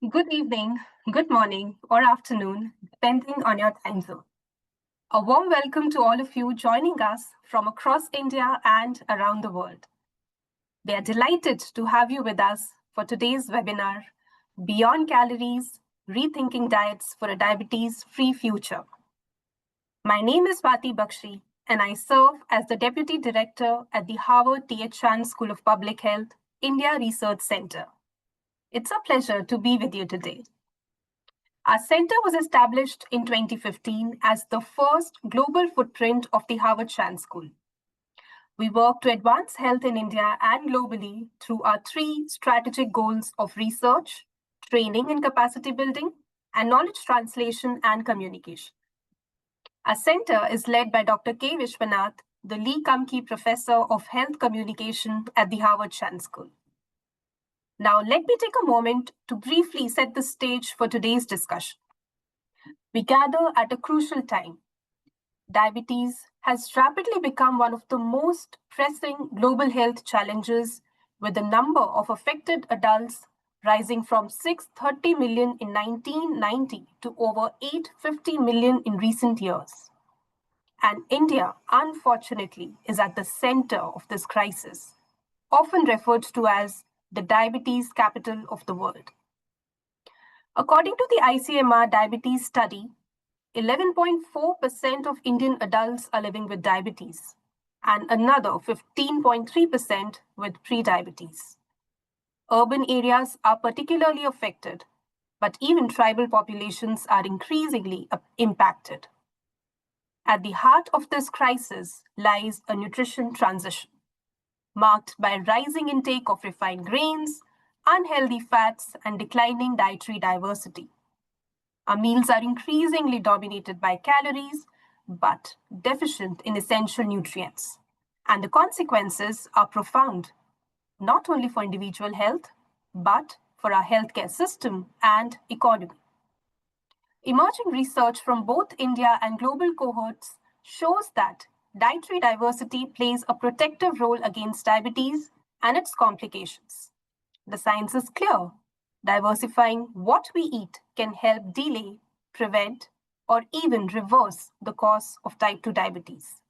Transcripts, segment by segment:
Good evening, good morning, or afternoon, depending on your time zone. A warm welcome to all of you joining us from across India and around the world. We are delighted to have you with us for today's webinar, Beyond Calories, Rethinking Diets for a Diabetes-Free Future. My name is Swati Bakshi, and I serve as the Deputy Director at the Harvard T.H. Chan School of Public Health, India Research Center. It's a pleasure to be with you today. Our center was established in 2015 as the first global footprint of the Harvard Chan School. We work to advance health in India and globally through our three strategic goals of research, training and capacity building, and knowledge translation and communication. Our center is led by Dr. K. Vishwanath, the Lee Kum-Kee Professor of Health Communication at the Harvard Chan School. Now, let me take a moment to briefly set the stage for today's discussion. We gather at a crucial time. Diabetes has rapidly become one of the most pressing global health challenges, with the number of affected adults rising from 630 million in 1990 to over 850 million in recent years. And India, unfortunately, is at the center of this crisis, often referred to as the diabetes capital of the world. According to the ICMR diabetes study, 11.4% of Indian adults are living with diabetes, and another 15.3% with prediabetes. Urban areas are particularly affected, but even tribal populations are increasingly impacted. At the heart of this crisis lies a nutrition transition, marked by rising intake of refined grains, unhealthy fats, and declining dietary diversity. Our meals are increasingly dominated by calories, but deficient in essential nutrients. And the consequences are profound, not only for individual health, but for our healthcare system and economy. Emerging research from both India and global cohorts shows that dietary diversity plays a protective role against diabetes and its complications. The science is clear. Diversifying what we eat can help delay, prevent, or even reverse the cause of type 2 diabetes.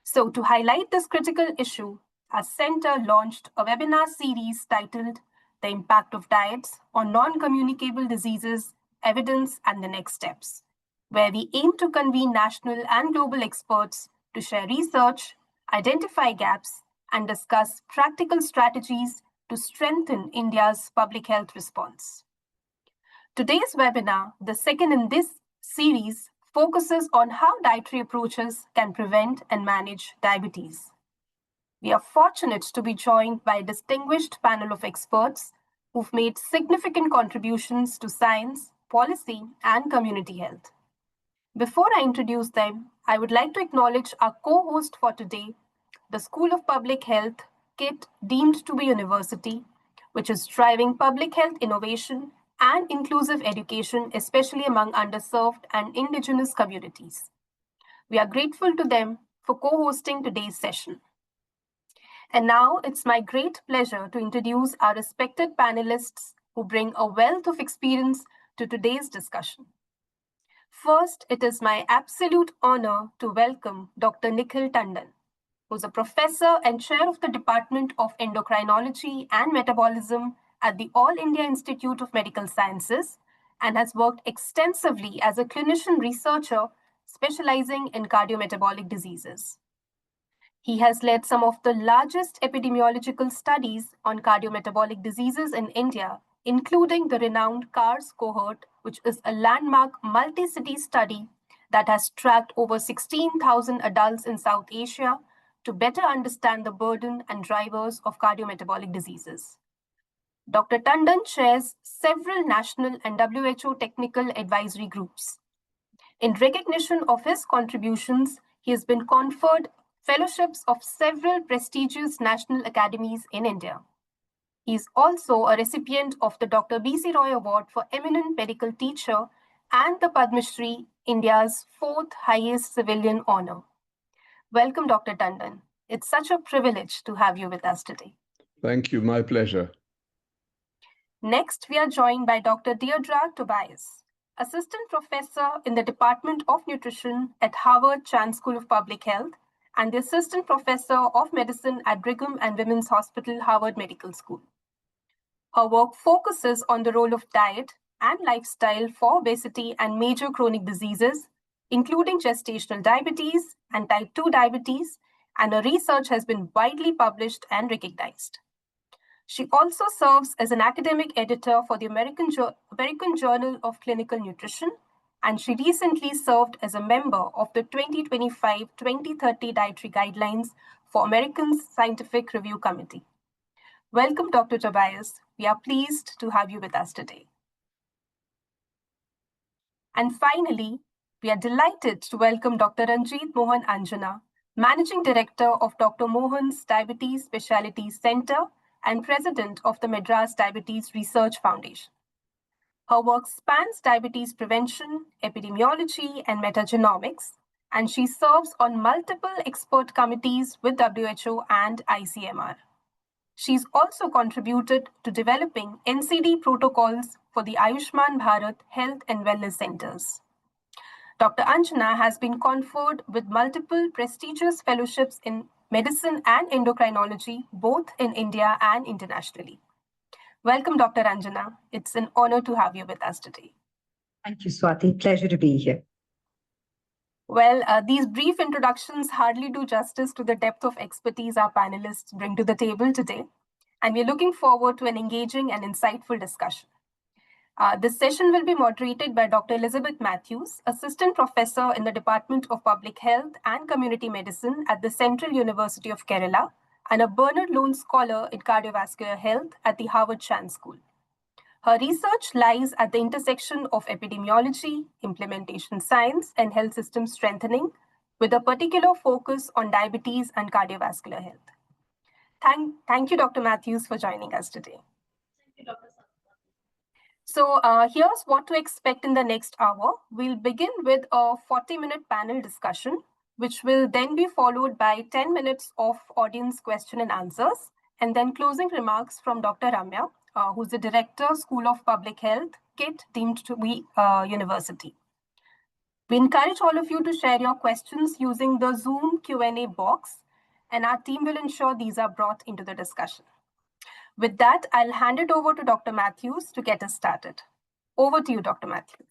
So, to highlight this critical issue, our center launched a webinar series titled The Impact of Diets on Non-Communicable Diseases, Evidence and the Next Steps, where we aim to convene national and global experts to share research, identify gaps, and discuss practical strategies to strengthen India's public health response. Today's webinar, the second in this series, focuses on how dietary approaches can prevent and manage diabetes. We are fortunate to be joined by a distinguished panel of experts who've made significant contributions to science, policy, and community health. Before I introduce them, I would like to acknowledge our co-host for today, the School of Public Health, KIIT, deemed to be university, which is driving public health innovation and inclusive education, especially among underserved and indigenous communities. We are grateful to them for co-hosting today's session. And now it's my great pleasure to introduce our respected panelists who bring a wealth of experience to today's discussion. First, it is my absolute honor to welcome Dr. Nikhil Tandon, who's a professor and chair of the Department of Endocrinology and Metabolism at the All India Institute of Medical Sciences and has worked extensively as a clinician researcher specializing in cardiometabolic diseases. He has led some of the largest epidemiological studies on cardiometabolic diseases in India, including the renowned CARS cohort, which is a landmark multi-city study that has tracked over 16,000 adults in South Asia to better understand the burden and drivers of cardiometabolic diseases. Dr. Tandon chairs several national and WHO technical advisory groups. In recognition of his contributions, he has been conferred fellowships of several prestigious national academies in India. He is also a recipient of the Dr. B.C. Roy Award for Eminent Medical Teacher and the Padma Shri, India's fourth highest civilian honor. Welcome, Dr. Tandon. It's such a privilege to have you with us today. Thank you. My pleasure. Next, we are joined by Dr. Deirdre Tobias, Assistant Professor in the Department of Nutrition at Harvard Chan School of Public Health and the Assistant Professor of Medicine at Brigham and Women's Hospital, Harvard Medical School. Her work focuses on the role of diet and lifestyle for obesity and major chronic diseases, including gestational diabetes and type 2 diabetes, and her research has been widely published and recognized. She also serves as an academic editor for the American Journal of Clinical Nutrition, and she recently served as a member of the 2025-2030 Dietary Guidelines for American Scientific Review Committee. Welcome, Dr. Tobias. We are pleased to have you with us today. And finally, we are delighted to welcome Dr. Ranjit Mohan Anjana, Managing Director of Dr. Mohan's Diabetes Specialty Center and President of the Madras Diabetes Research Foundation. Her work spans diabetes prevention, epidemiology, and metagenomics, and she serves on multiple expert committees with WHO and ICMR. She's also contributed to developing NCD protocols for the Ayushman Bharat Health and Wellness Centers. Dr. Anjana has been conferred with multiple prestigious fellowships in medicine and endocrinology, both in India and internationally. Welcome, Dr. Anjana. It's an honor to have you with us today. Thank you, Swati. Pleasure to be here. Well, these brief introductions hardly do justice to the depth of expertise our panelists bring to the table today, and we're looking forward to an engaging and insightful discussion. This session will be moderated by Dr. Elizabeth Matthews, Assistant Professor in the Department of Public Health and Community Medicine at the Central University of Kerala, and a Bernard Loan Scholar in Cardiovascular Health at the Harvard Chan School. Her research lies at the intersection of epidemiology, implementation science, and health system strengthening, with a particular focus on diabetes and cardiovascular health. Thank you, Dr. Matthews, for joining us today. Thank you, Dr. So here's what to expect in the next hour. We'll begin with a 40-minute panel discussion, which will then be followed by 10 minutes of audience question and answers, and then closing remarks from Dr. Ramya, who's the Director, School of Public Health, KIIT, deemed to be university. We encourage all of you to share your questions using the Zoom Q&A box, and our team will ensure these are brought into the discussion. With that, I'll hand it over to Dr. Matthews to get us started. Over to you, Dr. Matthews.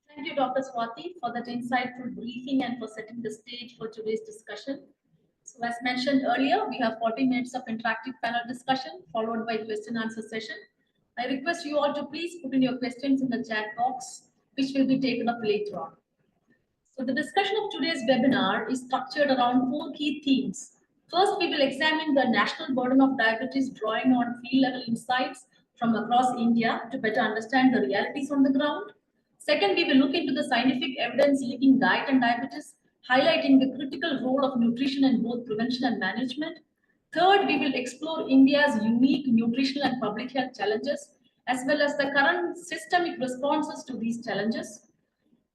Thank you, Dr. Swati, for that insightful briefing and for setting the stage for today's discussion. So as mentioned earlier, we have 40 minutes of interactive panel discussion followed by question and answer session. I request you all to please put in your questions in the chat box, which will be taken up later on. So the discussion of today's webinar is structured around 4 key themes. First, we will examine the national burden of diabetes, drawing on field-level insights from across India to better understand the realities on the ground. Second, we will look into the scientific evidence linking diet and diabetes, highlighting the critical role of nutrition in both prevention and management. Third, we will explore India's unique nutritional and public health challenges, as well as the current systemic responses to these challenges.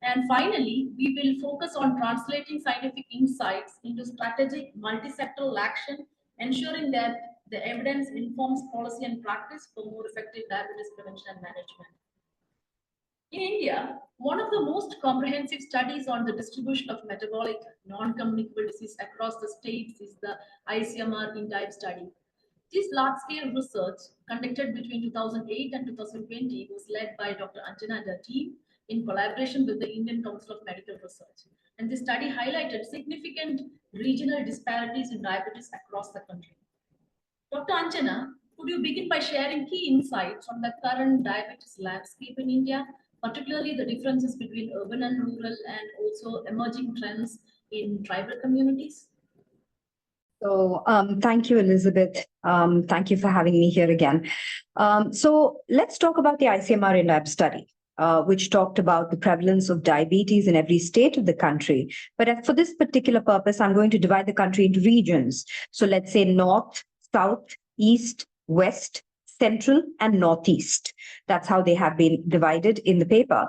And finally, we will focus on translating scientific insights into strategic multi-sectoral action, ensuring that the evidence informs policy and practice for more effective diabetes prevention and management. In India, one of the most comprehensive studies on the distribution of metabolic non-communicable disease across the states is the ICMR in-type study. This large-scale research, conducted between 2008 and 2020, was led by Dr. Anjana and her team in collaboration with the Indian Council of Medical Research. And this study highlighted significant regional disparities in diabetes across the country. Dr. Anjana, could you begin by sharing key insights on the current diabetes landscape in India, particularly the differences between urban and rural, and also emerging trends in tribal communities? So thank you, Elizabeth. Thank you for having me here again. So let's talk about the ICMR in-lab study, which talked about the prevalence of diabetes in every state of the country. But for this particular purpose, I'm going to divide the country into regions. So let's say North, South, East, West, Central, and Northeast. That's how they have been divided in the paper.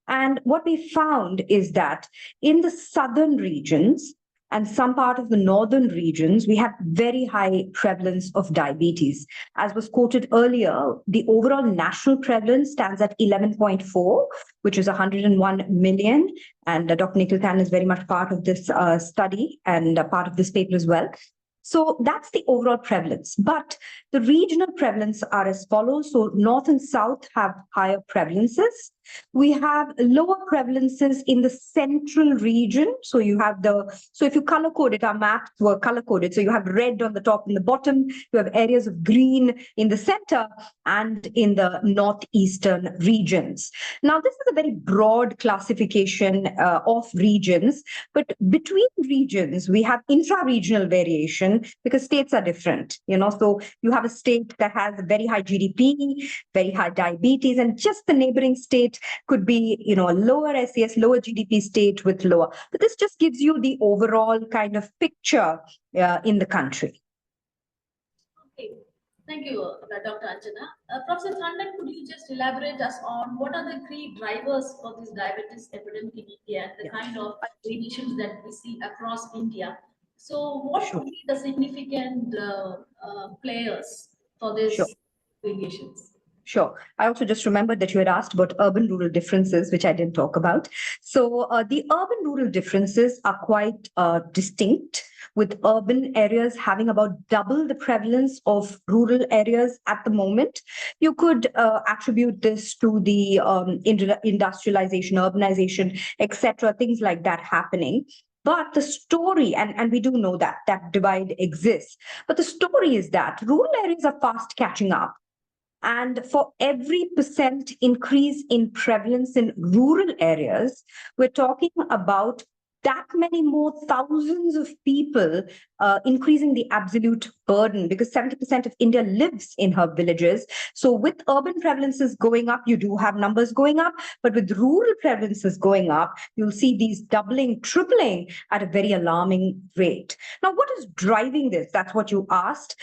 And what we found is that in the southern regions, and some part of the northern regions, we have very high prevalence of diabetes. As was quoted earlier, the overall national prevalence stands at 11.4, which is 101 million. And Dr. Nikhil is very much part of this study and part of this paper as well. So that's the overall prevalence. But the regional prevalence are as follows. So North and South have higher prevalences. We have lower prevalences in the central region. So you have so if you color code it, our maps were color coded. So you have red on the top and the bottom. You have areas of green in the center and in the northeastern regions. Now, this is a very broad classification of regions, but between regions, we have intra-regional variation because states are different, so you have a state that has a very high GDP, very high diabetes, and just the neighboring state could be, a lower SES, lower GDP state with lower. But this just gives you the overall kind of picture in the country. Okay, thank you, Dr. Anjana. Professor Tandon, could you just elaborate us on what are the key drivers for this diabetes epidemic in India and the kind of variations that we see across India? So what would be the significant players for these variations? Sure. I also just remembered that you had asked about urban-rural differences, which I didn't talk about. So the urban-rural differences are quite distinct, with urban areas having about double the prevalence of rural areas at the moment. You could attribute this to the industrialization, urbanization, etc., things like that happening. But the story, and we do know that divide exists, but the story is that rural areas are fast catching up. And for every % increase in prevalence in rural areas, we're talking about that many more thousands of people increasing the absolute burden, because 70% of India lives in her villages. So with urban prevalences going up, you do have numbers going up, but with rural prevalences going up, you'll see these doubling, tripling at a very alarming rate. Now, what is driving this? That's what you asked.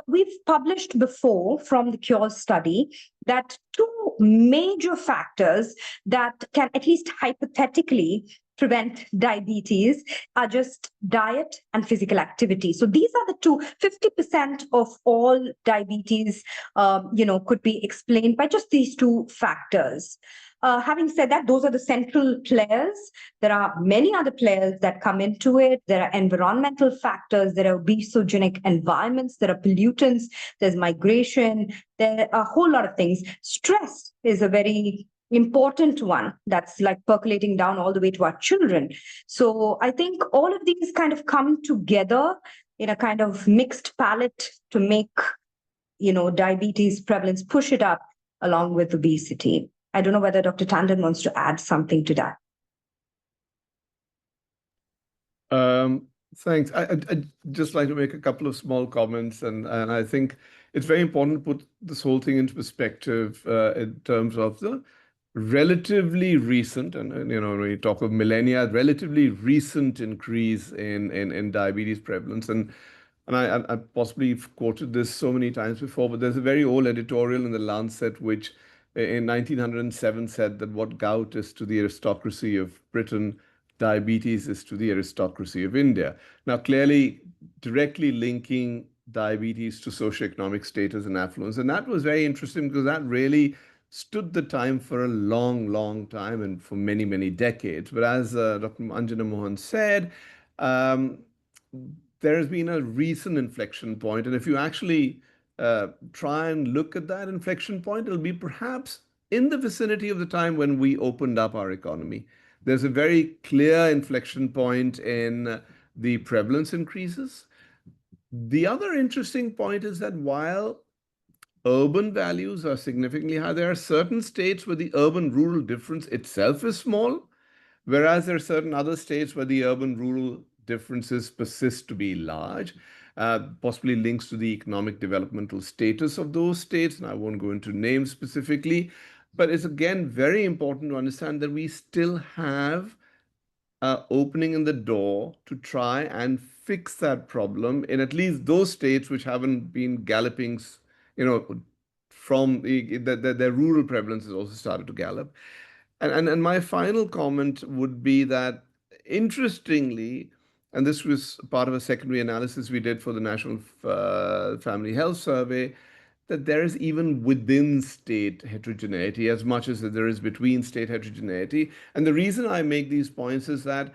We've published before from the Cures study that two major factors that can at least hypothetically prevent diabetes are just diet and physical activity. So these are the two. 50% of all diabetes, could be explained by just these two factors. Having said that, those are the central players. There are many other players that come into it. There are environmental factors. There are obesogenic environments. There are pollutants. There's migration. There are a whole lot of things. Stress is a very important one that's like percolating down all the way to our children. So I think all of these kind of come together in a kind of mixed palette to make, diabetes prevalence, push it up along with obesity. I don't know whether Dr. Tandon wants to add something to that. Thanks. I'd just like to make a couple of small comments, and I think it's very important to put this whole thing into perspective in terms of the relatively recent, and when we talk of millennia, relatively recent increase in diabetes prevalence. And I possibly quoted this so many times before, but there's a very old editorial in the Lancet which in 1907 said that what gout is to the aristocracy of Britain, diabetes is to the aristocracy of India. Now, clearly, directly linking diabetes to socioeconomic status and affluence. And that was very interesting because that really stood the time for a long, long time and for many, many decades. But as Dr. Anjana Mohan said, there has been a recent inflection point. And if you actually try and look at that inflection point, it'll be perhaps in the vicinity of the time when we opened up our economy. There's a very clear inflection point in the prevalence increases. The other interesting point is that while urban values are significantly high, there are certain states where the urban-rural difference itself is small, whereas there are certain other states where the urban-rural differences persist to be large, possibly links to the economic developmental status of those states, and I won't go into names specifically, but it's again very important to understand that we still have opening in the door to try and fix that problem in at least those states which haven't been galloping, from their rural prevalence has also started to gallop. And my final comment would be that, interestingly, and this was part of a secondary analysis we did for the National Family Health Survey, that there is even within state heterogeneity as much as there is between state heterogeneity. And the reason I make these points is that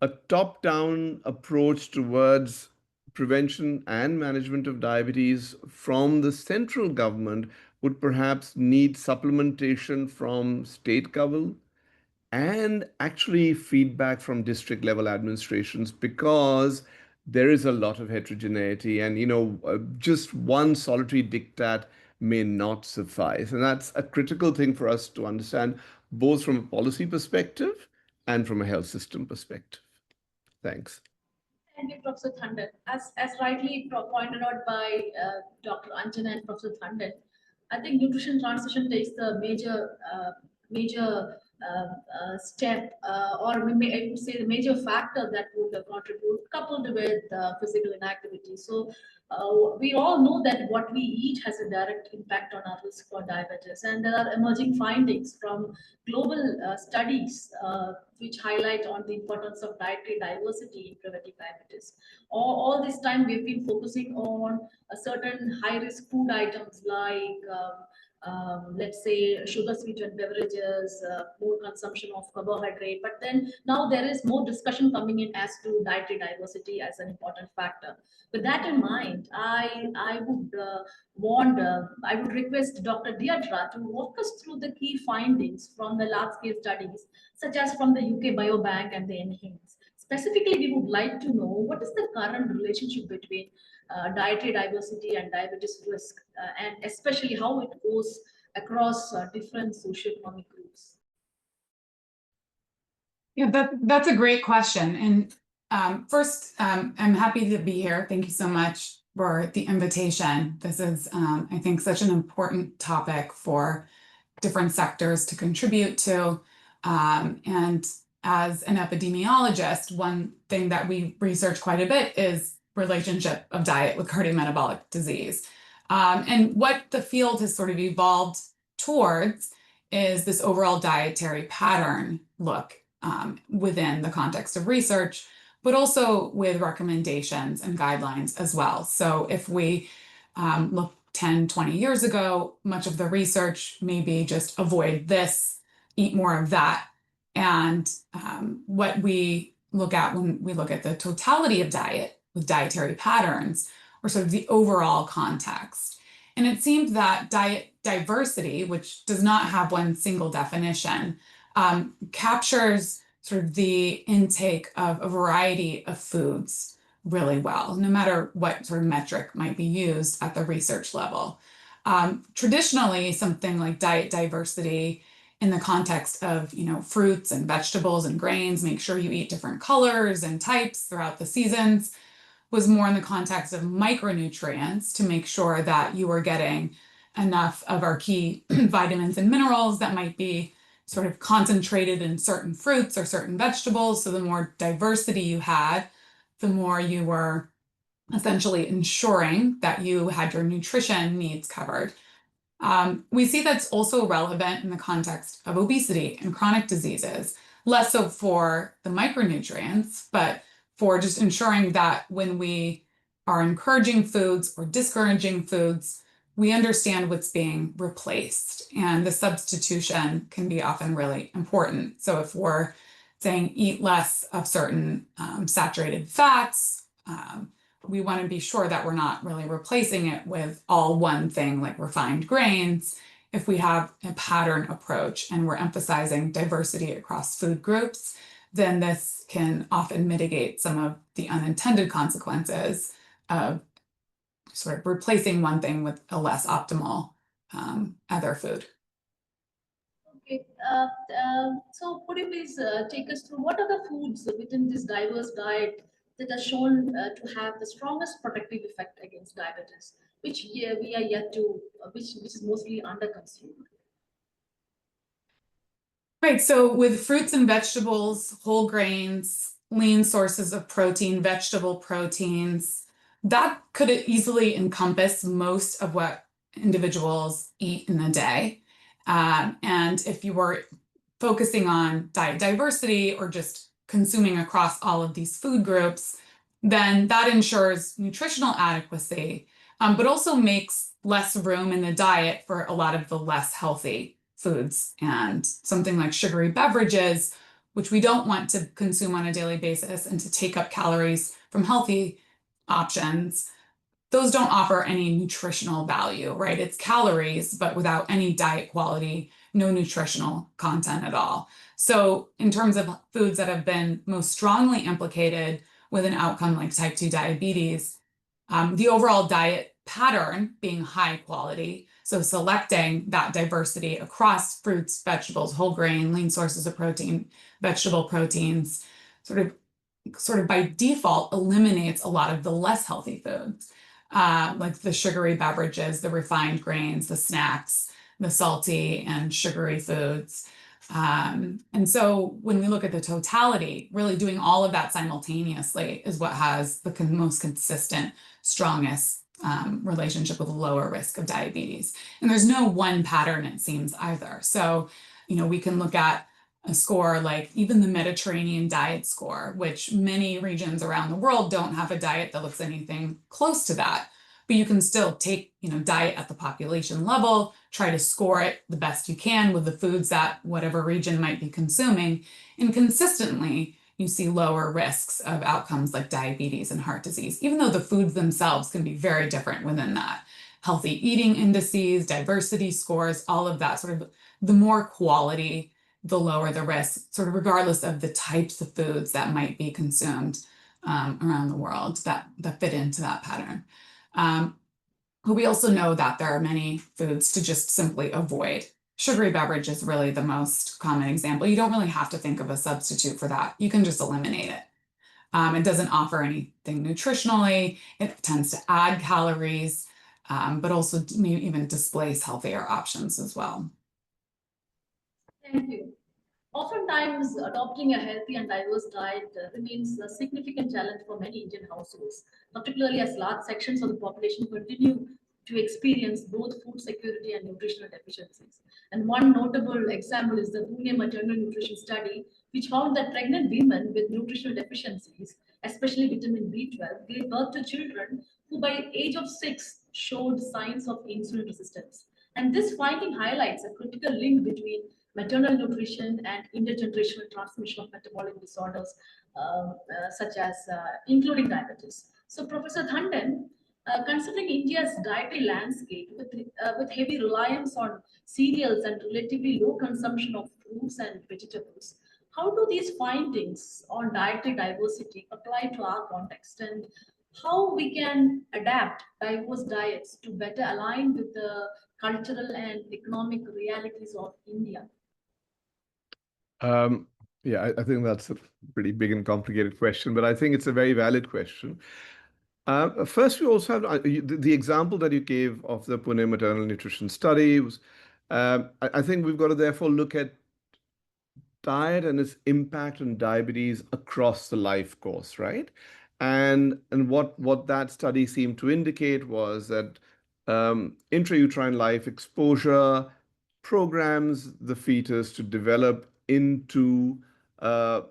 a top-down approach towards prevention and management of diabetes from the central government would perhaps need supplementation from state government and actually feedback from district level administrations, because there is a lot of heterogeneity, and just one solitary diktat may not suffice. And that's a critical thing for us to understand, both from a policy perspective and from a health system perspective. Thanks. Thank you, Professor Tandon. As rightly pointed out by Dr. Anjana and Professor Tandon, I think nutrition transition takes the major step, or maybe I would say the major factor that would contribute, coupled with physical inactivity. So we all know that what we eat has a direct impact on our risk for diabetes, and there are emerging findings from global studies which highlight on the importance of dietary diversity in preventing diabetes. All this time we've been focusing on a certain high-risk food items like let's say sugar sweetened beverages, more consumption of carbohydrate. But then now there is more discussion coming in as to dietary diversity as an important factor. With that in mind, I would request Dr. Diatra to walk us through the key findings from the large-scale studies, such as from the UK Biobank and the AIIMS. Specifically, we would like to know what is the current relationship between dietary diversity and diabetes risk, and especially how it goes across different socioeconomic groups. Yeah, that's a great question. And first, I'm happy to be here. Thank you so much for the invitation. This is, I think, such an important topic for different sectors to contribute to. And as an epidemiologist, one thing that we research quite a bit is relationship of diet with cardiometabolic disease. And what the field has sort of evolved towards is this overall dietary pattern look within the context of research, but also with recommendations and guidelines as well. So if we look 10, 20 years ago, much of the research may be just avoid this, eat more of that. And what we look at when we look at the totality of diet with dietary patterns, or sort of the overall context. And it seemed that diet diversity, which does not have one single definition, captures sort of the intake of a variety of foods really well, no matter what sort of metric might be used at the research level. Traditionally, something like diet diversity in the context of, fruits and vegetables and grains, make sure you eat different colors and types throughout the seasons, was more in the context of micronutrients to make sure that you were getting enough of our key vitamins and minerals that might be sort of concentrated in certain fruits or certain vegetables. So the more diversity you had, the more you were essentially ensuring that you had your nutrition needs covered. We see that's also relevant in the context of obesity and chronic diseases, less so for the micronutrients, but for just ensuring that when we are encouraging foods or discouraging foods, we understand what's being replaced, and the substitution can be often really important. So if we're saying eat less of certain saturated fats, we want to be sure that we're not really replacing it with all one thing like refined grains. If we have a pattern approach and we're emphasizing diversity across food groups, then this can often mitigate some of the unintended consequences of sort of replacing one thing with a less optimal other food. Okay, so could you please take us through what are the foods within this diverse diet that are shown to have the strongest protective effect against diabetes, which we are yet to, which is mostly under-consumed? Right, so with fruits and vegetables, whole grains, lean sources of protein, vegetable proteins, that could easily encompass most of what individuals eat in a day. And if you were focusing on diet diversity or just consuming across all of these food groups, then that ensures nutritional adequacy, but also makes less room in the diet for a lot of the less healthy foods. And something like sugary beverages, which we don't want to consume on a daily basis and to take up calories from healthy options, those don't offer any nutritional value, right? It's calories, but without any diet quality, no nutritional content at all. So in terms of foods that have been most strongly implicated with an outcome like type 2 diabetes, the overall diet pattern being high quality, so selecting that diversity across fruits, vegetables, whole grain, lean sources of protein, vegetable proteins, sort of by default eliminates a lot of the less healthy foods, like the sugary beverages, the refined grains, the snacks, the salty and sugary foods. And so when we look at the totality, really doing all of that simultaneously is what has the most consistent, strongest relationship with lower risk of diabetes. And there's no one pattern, it seems, either. So, we can look at a score like even the Mediterranean diet score, which many regions around the world don't have a diet that looks anything close to that. But you can still take, diet at the population level, try to score it the best you can with the foods that whatever region might be consuming. And consistently, you see lower risks of outcomes like diabetes and heart disease, even though the foods themselves can be very different within that. Healthy eating indices, diversity scores, all of that, sort of the more quality, the lower the risk, sort of regardless of the types of foods that might be consumed around the world that fit into that pattern. But we also know that there are many foods to just simply avoid. Sugary beverage is really the most common example. You don't really have to think of a substitute for that. You can just eliminate it. It doesn't offer anything nutritionally. It tends to add calories, but also maybe even displace healthier options as well. Thank you. Oftentimes, adopting a healthy and diverse diet remains a significant challenge for many Indian households, particularly as large sections of the population continue to experience both food security and nutritional deficiencies. And one notable example is the Pune maternal nutrition study, which found that pregnant women with nutritional deficiencies, especially vitamin B12, gave birth to children who by age of 6 showed signs of insulin resistance. And this finding highlights a critical link between maternal nutrition and intergenerational transmission of metabolic disorders, such as including diabetes. So, Professor Tandon, considering India's dietary landscape with heavy reliance on cereals and relatively low consumption of fruits and vegetables, how do these findings on dietary diversity apply to our context, and how we can adapt diverse diets to better align with the cultural and economic realities of India? Yeah, I think that's a pretty big and complicated question, but I think it's a very valid question. First, we also have the example that you gave of the Pune maternal nutrition study. I think we've got to therefore look at diet and its impact on diabetes across the life course, right? And what that study seemed to indicate was that intrauterine life exposure programs the fetus to develop into a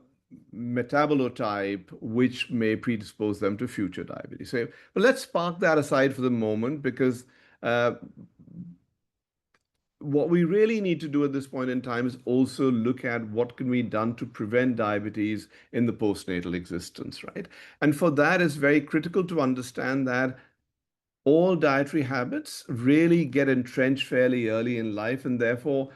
metabolotype which may predispose them to future diabetes. So, but let's park that aside for the moment, because what we really need to do at this point in time is also look at what can be done to prevent diabetes in the postnatal existence, right? And for that, it's very critical to understand that all dietary habits really get entrenched fairly early in life, and therefore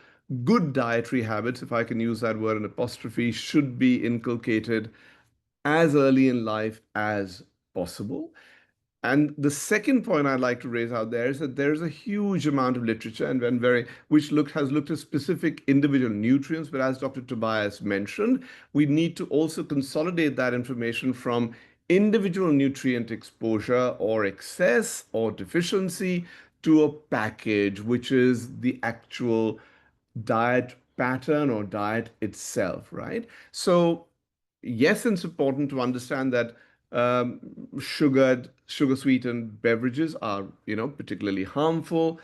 good dietary habits, if I can use that word in apostrophe, should be inculcated as early in life as possible. And the second point I'd like to raise out there is that there's a huge amount of literature which has looked at specific individual nutrients, but as Dr. Tobias mentioned, we need to also consolidate that information from individual nutrient exposure or excess or deficiency to a package, which is the actual diet pattern or diet itself, right? So yes, it's important to understand that sugar-sweetened beverages are, particularly harmful.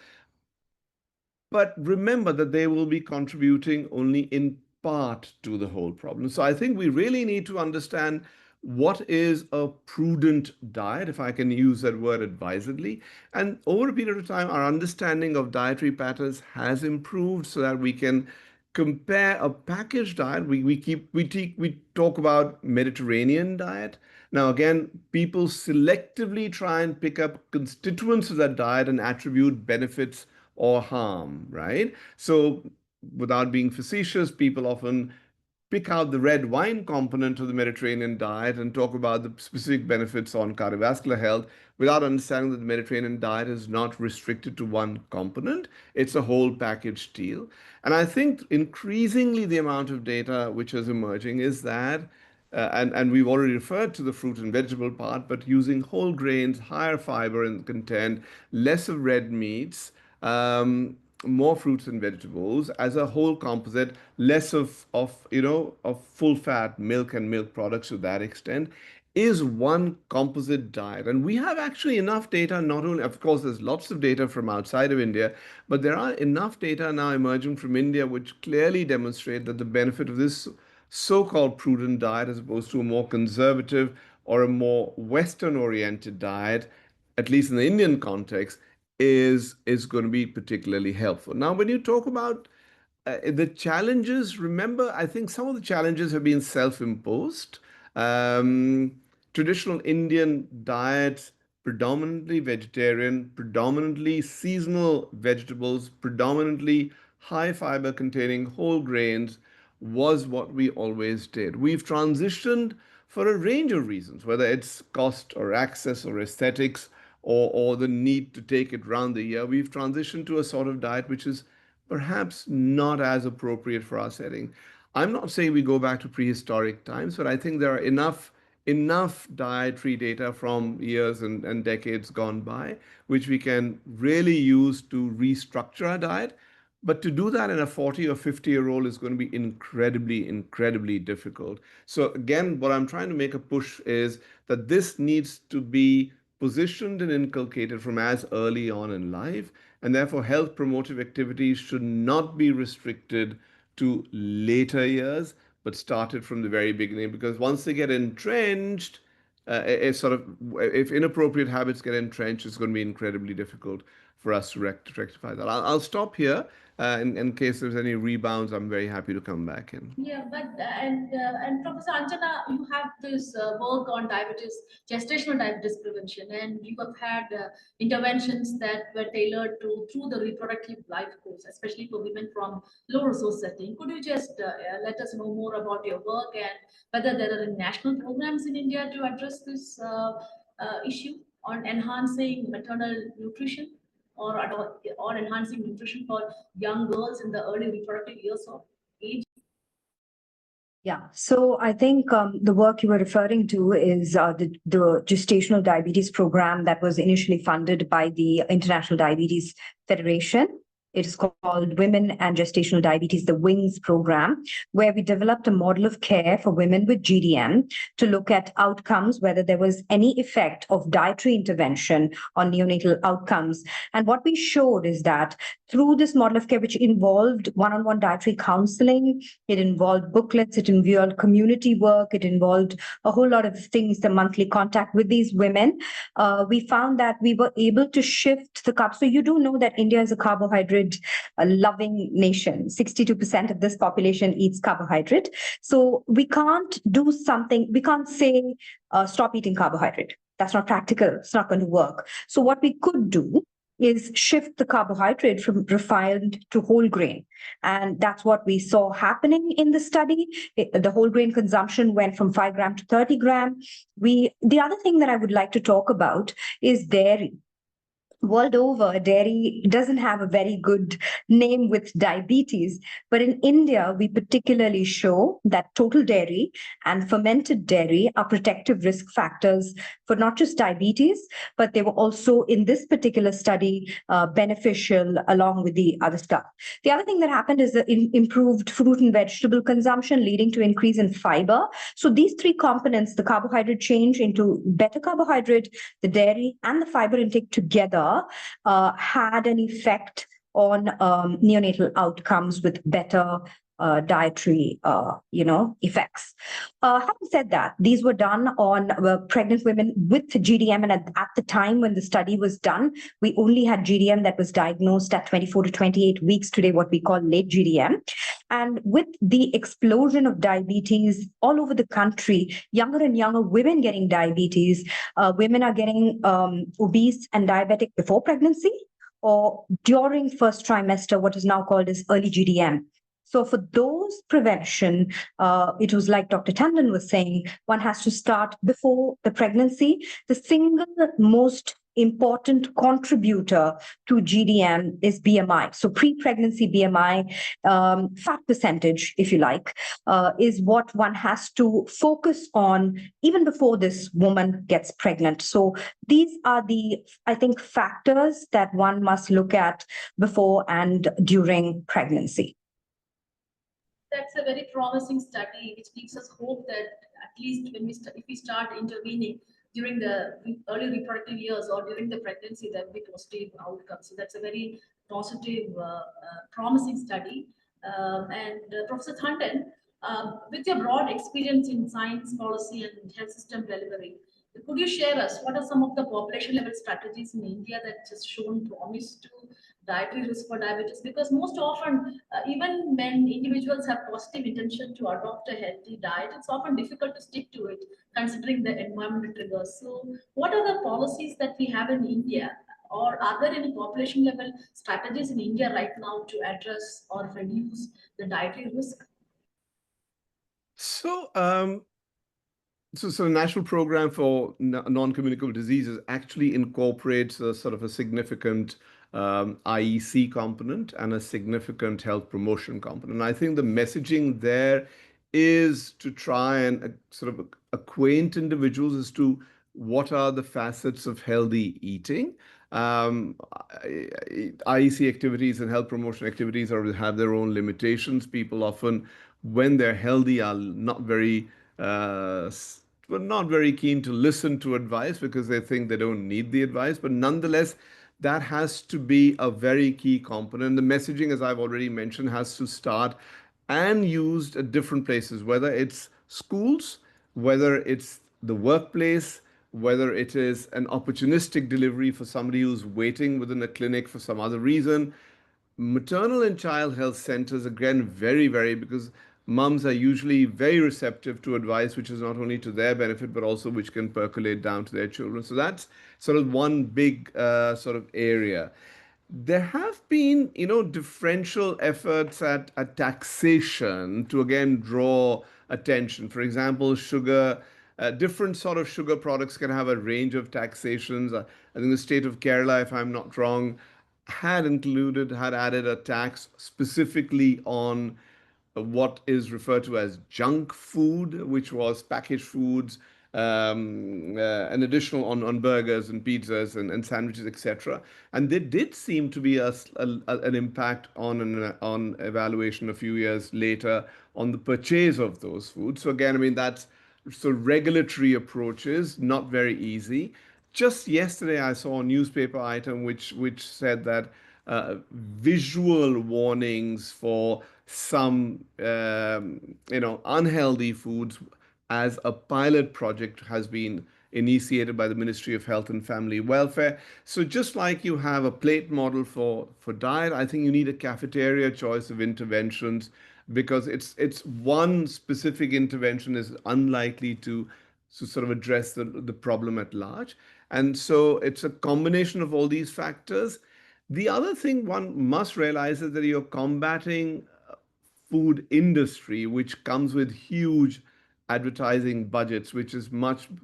But remember that they will be contributing only in part to the whole problem. So I think we really need to understand what is a prudent diet, if I can use that word advisedly. And over a period of time, our understanding of dietary patterns has improved so that we can compare a packaged diet. We talk about Mediterranean diet. Now, again, people selectively try and pick up constituents of that diet and attribute benefits or harm, right? So without being facetious, people often pick out the red wine component of the Mediterranean diet and talk about the specific benefits on cardiovascular health without understanding that the Mediterranean diet is not restricted to one component. It's a whole package deal. And I think increasingly the amount of data which is emerging is that, and we've already referred to the fruit and vegetable part, but using whole grains, higher fiber in content, less of red meats, more fruits and vegetables as a whole composite, less of full fat milk and milk products to that extent, is one composite diet. And we have actually enough data, not only, of course, there's lots of data from outside of India, but there are enough data now emerging from India which clearly demonstrate that the benefit of this so-called prudent diet as opposed to a more conservative or a more Western-oriented diet, at least in the Indian context, is going to be particularly helpful. Now, when you talk about the challenges, remember, I think some of the challenges have been self-imposed. Traditional Indian diet, predominantly vegetarian, predominantly seasonal vegetables, predominantly high fiber containing whole grains, was what we always did. We've transitioned for a range of reasons, whether it's cost or access or aesthetics, or the need to take it round the year. We've transitioned to a sort of diet which is perhaps not as appropriate for our setting. I'm not saying we go back to prehistoric times, but I think there are enough dietary data from years and decades gone by, which we can really use to restructure our diet. But to do that in a 40 or 50-year-old is going to be incredibly, incredibly difficult. So again, what I'm trying to make a push is that this needs to be positioned and inculcated from as early on in life, and therefore health promotive activities should not be restricted to later years, but started from the very beginning, because once they get entrenched, if inappropriate habits get entrenched, it's going to be incredibly difficult for us to rectify that. I'll stop here. In case there's any rebounds, I'm very happy to come back in. Yeah, but and Professor Anjana, you have this work on diabetes, gestational diabetes prevention, and you have had interventions that were tailored through the reproductive life course, especially for women from low resource setting. Could you just let us know more about your work and whether there are national programs in India to address this issue on enhancing maternal nutrition? Or enhancing nutrition for young girls in the early reproductive years of age? Yeah, so I think the work you were referring to is the gestational diabetes program that was initially funded by the International Diabetes Federation. It is called Women and Gestational Diabetes, the WINGS program, where we developed a model of care for women with GDM to look at outcomes, whether there was any effect of dietary intervention on neonatal outcomes. And what we showed is that through this model of care, which involved one-on-one dietary counseling, it involved booklets, it involved community work, it involved a whole lot of things, the monthly contact with these women, we found that we were able to shift the carb. So you do know that India is a carbohydrate loving nation. 62% of this population eats carbohydrate. So we can't do something, we can't say, stop eating carbohydrate. That's not practical. It's not going to work. So what we could do is shift the carbohydrate from refined to whole grain. And that's what we saw happening in the study. The whole grain consumption went from 5 gram to 30 gram. The other thing that I would like to talk about is dairy. World over, dairy doesn't have a very good name with diabetes, but in India, we particularly show that total dairy and fermented dairy are protective risk factors for not just diabetes, but they were also in this particular study beneficial along with the other stuff. The other thing that happened is the improved fruit and vegetable consumption leading to increase in fiber. So these three components, the carbohydrate change into better carbohydrate, the dairy and the fiber intake together had an effect on neonatal outcomes with better dietary, effects. Having said that, these were done on pregnant women with GDM, and at the time when the study was done, we only had GDM that was diagnosed at 24 to 28 weeks. Today, what we call late GDM. And with the explosion of diabetes all over the country, younger and younger women getting diabetes, women are getting obese and diabetic before pregnancy or during first trimester, what is now called as early GDM. So for those prevention, it was like Dr. Tandon was saying, one has to start before the pregnancy. The single most important contributor to GDM is BMI. So pre-pregnancy BMI, fat percentage, if you like, is what one has to focus on even before this woman gets pregnant. So these are the, I think, factors that one must look at before and during pregnancy. That's a very promising study, which gives us hope that at least when if we start intervening during the early reproductive years or during the pregnancy, there will be positive outcomes. So that's a very positive, promising study. Professor Tandon, with your broad experience in science, policy, and health system delivery, could you share us what are some of the population level strategies in India that has shown promise to dietary risk for diabetes? Because most often, even when individuals have positive intention to adopt a healthy diet, it's often difficult to stick to it considering the environmental triggers. So what are the policies that we have in India, or are there any population level strategies in India right now to address or reduce the dietary risk? So, so the National Program for Non-Communicable Diseases actually incorporates a sort of a significant IEC component and a significant health promotion component. And I think the messaging there is to try and sort of acquaint individuals as to what are the facets of healthy eating. IEC activities and health promotion activities have their own limitations. People often, when they're healthy, are not very not very keen to listen to advice because they think they don't need the advice. But nonetheless, that has to be a very key component. The messaging, as I've already mentioned, has to start and used at different places, whether it's schools, whether it's the workplace, whether it is an opportunistic delivery for somebody who's waiting within a clinic for some other reason. Maternal and child health centers, again, very, because mums are usually very receptive to advice, which is not only to their benefit, but also which can percolate down to their children. So that's sort of one big sort of area. There have been, differential efforts at taxation to again draw attention. For example, sugar, different sort of sugar products can have a range of taxations. I think the state of Kerala, if I'm not wrong, had added a tax specifically on what is referred to as junk food, which was packaged foods, an additional on burgers and pizzas and sandwiches, etc. And there did seem to be an impact on evaluation a few years later on the purchase of those foods. So again, I mean, that's so regulatory approaches, not very easy. Just yesterday, I saw a newspaper item which said that visual warnings for some unhealthy foods as a pilot project has been initiated by the Ministry of Health and Family Welfare. So just like you have a plate model for diet, I think you need a cafeteria choice of interventions, because it's one specific intervention is unlikely to sort of address the problem at large. And so it's a combination of all these factors. The other thing one must realize is that you're combating food industry, which comes with huge advertising budgets, which is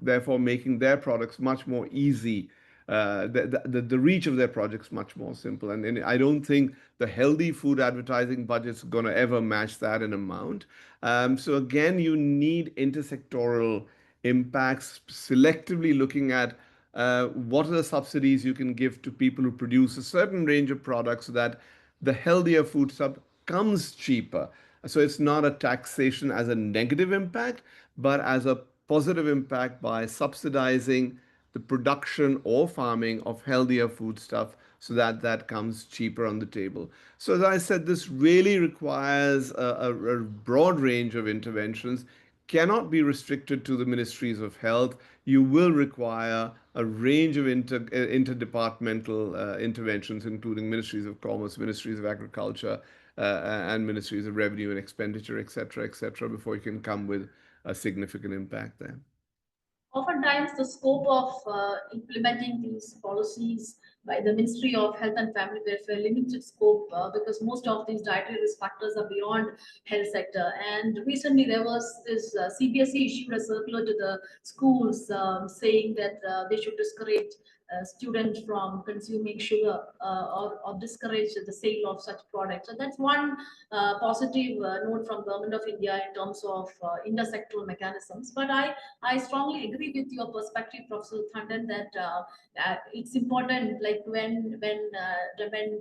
therefore making their products much more easy. The reach of their projects much more simple. And I don't think the healthy food advertising budget's going to ever match that in amount. So again, you need intersectoral impacts, selectively looking at what are the subsidies you can give to people who produce a certain range of products so that the healthier food stuff comes cheaper. So it's not a taxation as a negative impact, but as a positive impact by subsidizing the production or farming of healthier food stuff so that that comes cheaper on the table. So as I said, this really requires a broad range of interventions, cannot be restricted to the ministries of health. You will require a range of interdepartmental interventions, including ministries of commerce, ministries of agriculture, and ministries of revenue and expenditure, et cetera, before you can come with a significant impact there. Oftentimes, the scope of implementing these policies by the Ministry of Health and Family Welfare limited scope because most of these dietary risk factors are beyond health sector. And recently, there was this CBSE issued a circular to the schools saying that they should discourage students from consuming sugar or discourage the sale of such products. So that's one positive note from Government of India in terms of intersectoral mechanisms. But I strongly agree with your perspective, Professor Tandon, that it's important, like when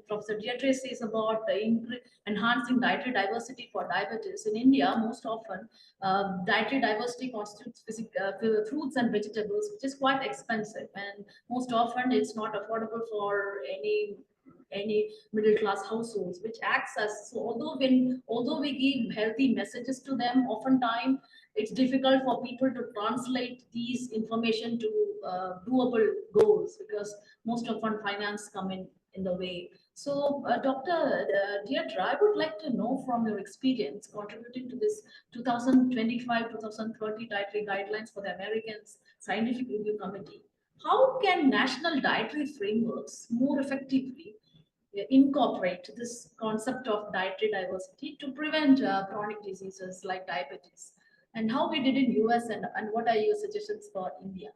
Professor Deirdre says about enhancing dietary diversity for diabetes in India, most often dietary diversity constitutes fruits and vegetables, which is quite expensive, and most often it's not affordable for any middle class households, which acts as, so although we give healthy messages to them, oftentimes it's difficult for people to translate these information to doable goals because most often finance come in the way. So, Dr. Deirdre, I would like to know from your experience contributing to this 2025-2030 dietary guidelines for the Americans Scientific Review Committee, how can national dietary frameworks more effectively incorporate this concept of dietary diversity to prevent chronic diseases like diabetes? And how we did in US, and what are your suggestions for India?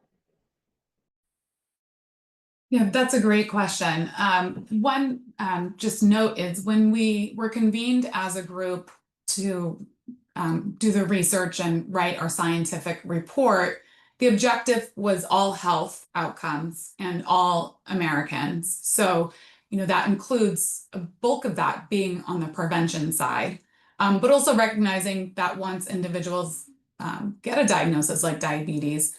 Yeah, that's a great question. One just note is when we were convened as a group to do the research and write our scientific report, the objective was all health outcomes and all Americans. So, that includes a bulk of that being on the prevention side, but also recognizing that once individuals get a diagnosis like diabetes,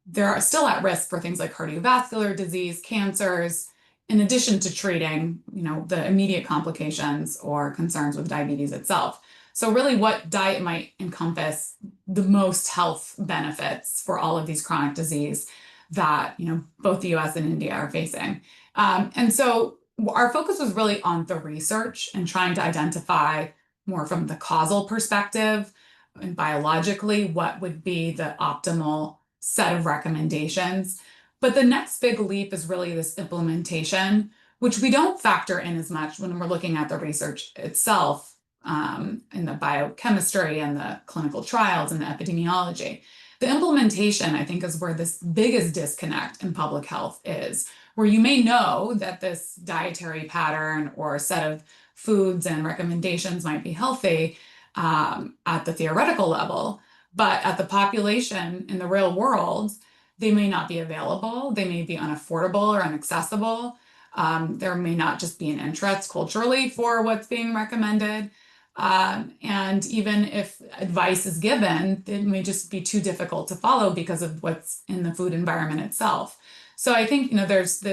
they're still at risk for things like cardiovascular disease, cancers, in addition to treating, the immediate complications or concerns with diabetes itself. So really what diet might encompass the most health benefits for all of these chronic disease that, both the US and India are facing. And so our focus was really on the research and trying to identify more from the causal perspective and biologically what would be the optimal set of recommendations. But the next big leap is really this implementation, which we don't factor in as much when we're looking at the research itself, in the biochemistry and the clinical trials and the epidemiology. The implementation, I think, is where this biggest disconnect in public health is, where you may know that this dietary pattern or set of foods and recommendations might be healthy at the theoretical level, but at the population in the real world, they may not be available. They may be unaffordable or inaccessible. There may not just be an interest culturally for what's being recommended. And even if advice is given, it may just be too difficult to follow because of what's in the food environment itself. So I think, there's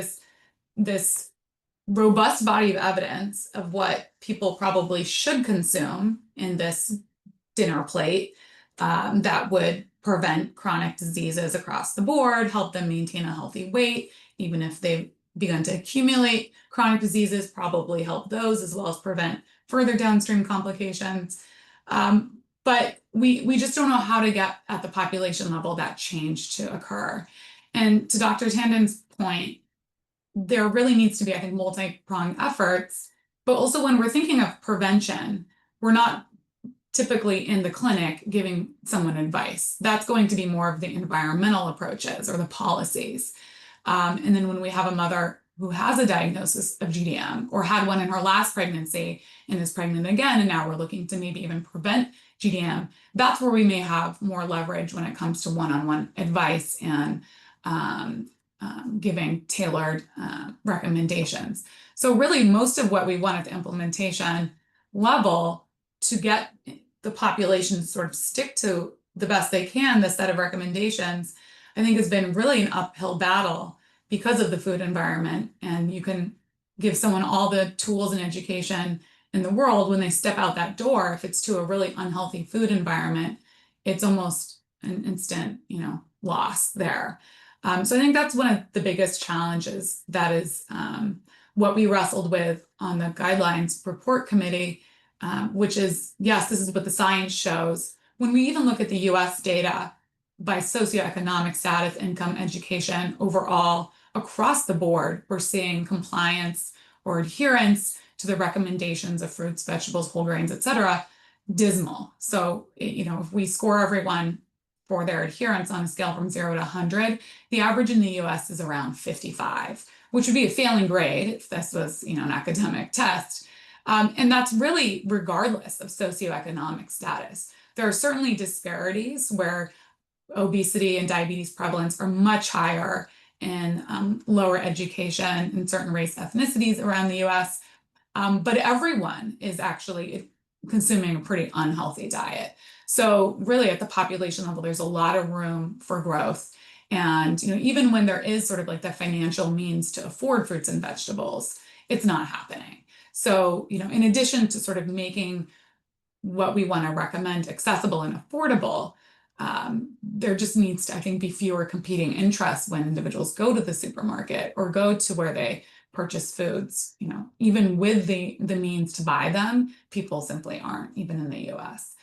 this robust body of evidence of what people probably should consume in this dinner plate that would prevent chronic diseases across the board, help them maintain a healthy weight, even if they've begun to accumulate chronic diseases, probably help those as well as prevent further downstream complications. But we just don't know how to get at the population level that change to occur. And to Dr. Tandon's point, there really needs to be, I think, multi-pronged efforts, but also when we're thinking of prevention, we're not typically in the clinic giving someone advice. That's going to be more of the environmental approaches or the policies. And then when we have a mother who has a diagnosis of GDM or had one in her last pregnancy and is pregnant again, and now we're looking to maybe even prevent GDM, that's where we may have more leverage when it comes to one-on-one advice and giving tailored recommendations. So really most of what we want at the implementation level to get the population to sort of stick to the best they can, the set of recommendations, I think has been really an uphill battle because of the food environment. And you can give someone all the tools and education in the world, when they step out that door, if it's to a really unhealthy food environment, it's almost an instant, loss there. So I think that's one of the biggest challenges. That is what we wrestled with on the guidelines report committee, which is, yes, this is what the science shows. When we even look at the US data by socioeconomic status, income, education, overall, across the board, we're seeing compliance or adherence to the recommendations of fruits, vegetables, whole grains, et cetera, dismal. So, if we score everyone for their adherence on a scale from 0 to 100, the average in the US is around 55, which would be a failing grade if this was, an academic test. And that's really regardless of socioeconomic status. There are certainly disparities where obesity and diabetes prevalence are much higher in lower education in certain race ethnicities around the US. But everyone is actually consuming a pretty unhealthy diet. So really at the population level, there's a lot of room for growth. And even when there is sort of like the financial means to afford fruits and vegetables, it's not happening. So, in addition to sort of making what we want to recommend accessible and affordable, there just needs to, I think, be fewer competing interests when individuals go to the supermarket or go to where they purchase foods. Even with the means to buy them, people simply aren't, even in the US.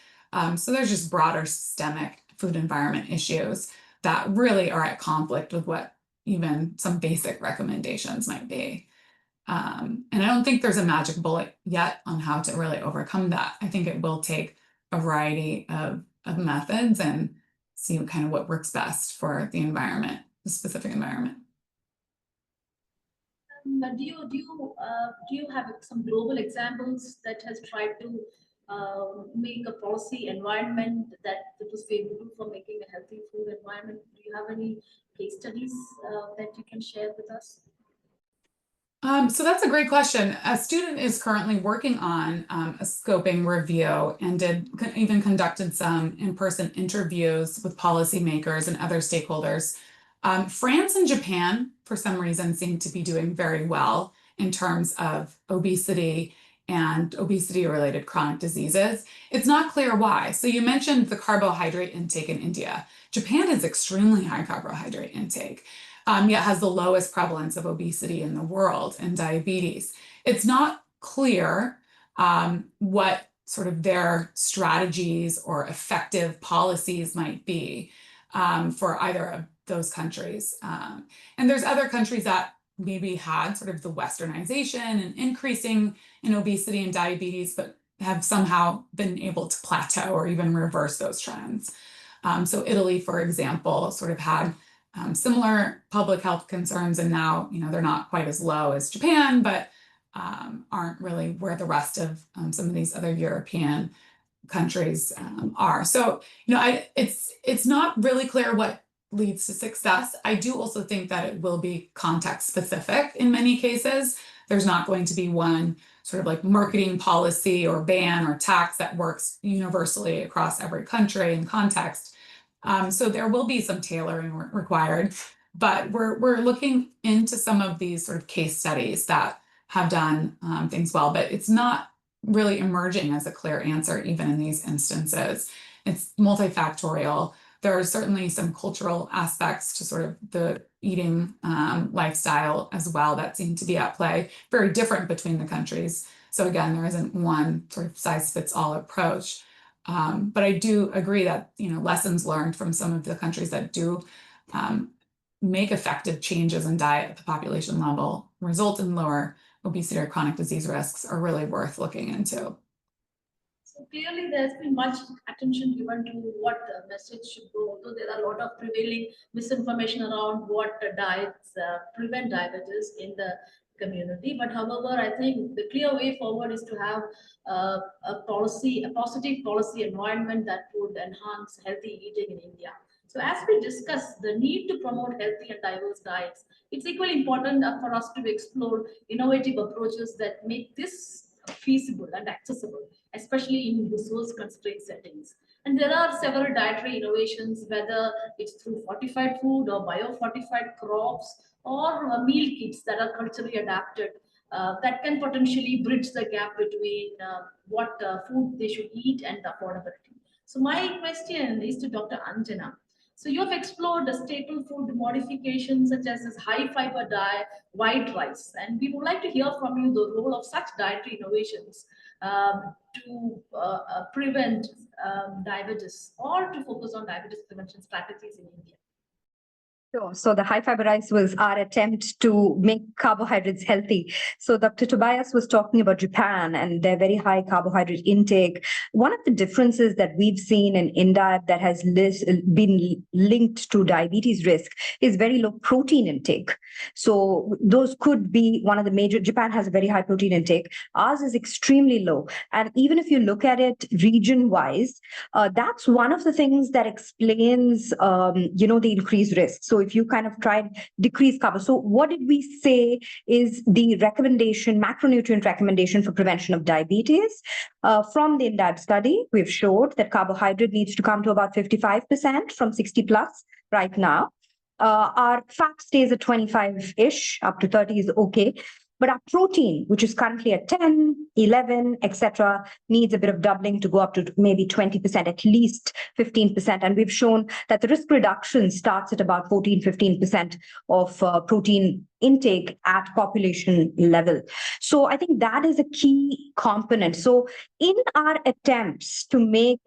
So there's just broader systemic food environment issues that really are at conflict with what even some basic recommendations might be. And I don't think there's a magic bullet yet on how to really overcome that. I think it will take a variety of methods and see kind of what works best for the environment, the specific environment. Do you have some global examples that has tried to make a policy environment that was favorable for making a healthy food environment? Do you have any case studies that you can share with us? So that's a great question. A student is currently working on a scoping review and even conducted some in-person interviews with policymakers and other stakeholders. France and Japan, for some reason, seem to be doing very well in terms of obesity and obesity-related chronic diseases. It's not clear why. So you mentioned the carbohydrate intake in India. Japan has extremely high carbohydrate intake. Yet has the lowest prevalence of obesity in the world and diabetes. It's not clear what sort of their strategies or effective policies might be for either of those countries. And there's other countries that maybe had sort of the westernization and increasing in obesity and diabetes, but have somehow been able to plateau or even reverse those trends. So Italy, for example, sort of had similar public health concerns, and now they're not quite as low as Japan, but aren't really where the rest of some of these other European countries are. So it's not really clear what leads to success. I do also think that it will be context specific in many cases. There's not going to be one sort of like marketing policy or ban or tax that works universally across every country and context. So there will be some tailoring required, but we're looking into some of these sort of case studies that have done things well, but it's not really emerging as a clear answer even in these instances. It's multifactorial. There are certainly some cultural aspects to sort of the eating lifestyle as well that seem to be at play, very different between the countries. So again, there isn't one sort of size-fits-all approach. But I do agree that lessons learned from some of the countries that do make effective changes in diet at the population level result in lower obesity or chronic disease risks are really worth looking into. So clearly there's been much attention given to what the message should go, although there are a lot of prevailing misinformation around what diets prevent diabetes in the community. But however, I think the clear way forward is to have a positive policy environment that would enhance healthy eating in India. So as we discuss the need to promote healthy and diverse diets, it's equally important for us to explore innovative approaches that make this feasible and accessible, especially in resource-constrained settings. And there are several dietary innovations, whether it's through fortified food or biofortified crops or meal kits that are culturally adapted that can potentially bridge the gap between what food they should eat and the affordability. So my question is to Dr. Anjana. So you have explored the staple food modifications such as this high fiber diet, white rice, and we would like to hear from you the role of such dietary innovations to prevent diabetes or to focus on diabetes prevention strategies in India. Sure. So the high fiber rice was our attempt to make carbohydrates healthy. So Dr. Tobias was talking about Japan and their very high carbohydrate intake. One of the differences that we've seen in India that has been linked to diabetes risk is very low protein intake. So those could be one of the major. Japan has a very high protein intake. Ours is extremely low. And even if you look at it region-wise, that's one of the things that explains, the increased risk. So if you kind of tried decrease carbs. So what did we say is the recommendation, macronutrient recommendation for prevention of diabetes? From the INDIAB study, we've showed that carbohydrate needs to come to about 55% from 60 plus right now. Our fat stays at 25-ish, up to 30 is okay. But our protein, which is currently at 10, 11, etc., needs a bit of doubling to go up to maybe 20%, at least 15%. And we've shown that the risk reduction starts at about 14, 15% of protein intake at population level. So I think that is a key component. So in our attempts to make